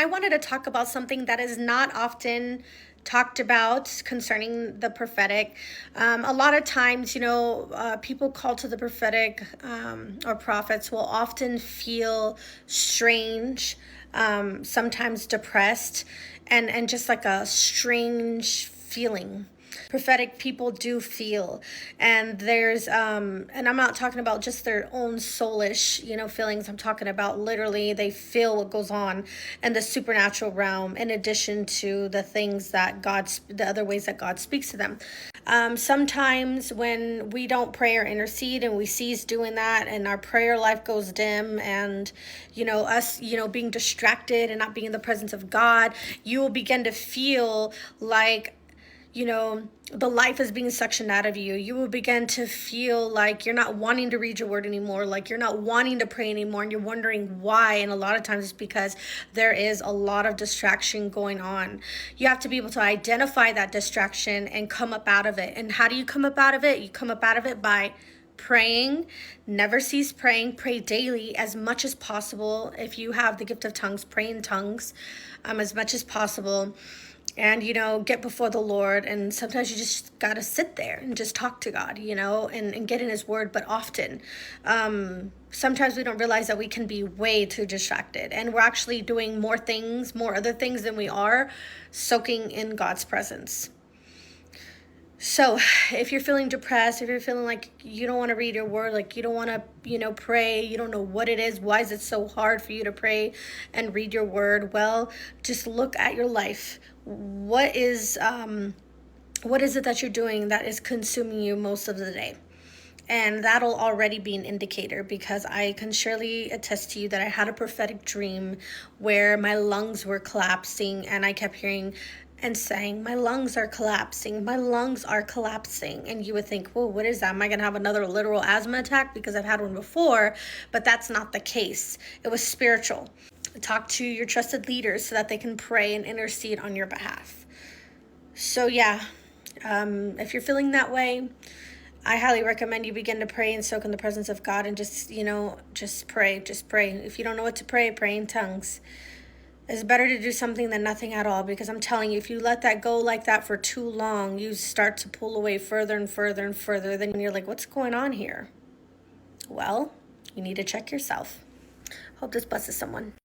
I wanted to talk about something that is not often talked about concerning the prophetic. A lot of times, people called to the prophetic or prophets will often feel strange, sometimes depressed, and just like a strange feeling prophetic people do feel. And there's and I'm not talking about just their own soulish feelings. I'm talking about literally they feel what goes on in the supernatural realm, in addition to the things that the other ways that God speaks to them. Sometimes when we don't pray or intercede and we cease doing that and our prayer life goes dim, and us being distracted and not being in the presence of God, you will begin to feel like the life is being suctioned out of you. You will begin to feel like you're not wanting to read your word anymore, like you're not wanting to pray anymore, and you're wondering why. And a lot of times it's because there is a lot of distraction going on. You have to be able to identify that distraction and come up out of it. And how do you come up out of it? You come up out of it by praying. Never cease praying. Pray daily as much as possible. If you have the gift of tongues, pray in tongues as much as possible. And get before the Lord. And sometimes you just gotta sit there and just talk to God, and get in his word. But often sometimes we don't realize that we can be way too distracted, and we're actually doing more other things than we are soaking in God's presence. So if you're feeling depressed, if you're feeling like you don't want to read your word, like you don't want to, pray, you don't know what it is, why is it so hard for you to pray and read your word? Well, just look at your life. What is it that you're doing that is consuming you most of the day? And that'll already be an indicator, because I can surely attest to you that I had a prophetic dream where my lungs were collapsing, and I kept hearing and saying, my lungs are collapsing, my lungs are collapsing. And you would think, whoa, what is that? Am I going to have another literal asthma attack? Because I've had one before, but that's not the case. It was spiritual. Talk to your trusted leaders so that they can pray and intercede on your behalf. So yeah, if you're feeling that way, I highly recommend you begin to pray and soak in the presence of God, and just pray. Just pray. If you don't know what to pray, pray in tongues. It's better to do something than nothing at all, because I'm telling you, if you let that go like that for too long, you start to pull away further and further and further. Then you're like, what's going on here? Well, you need to check yourself. Hope this blesses someone.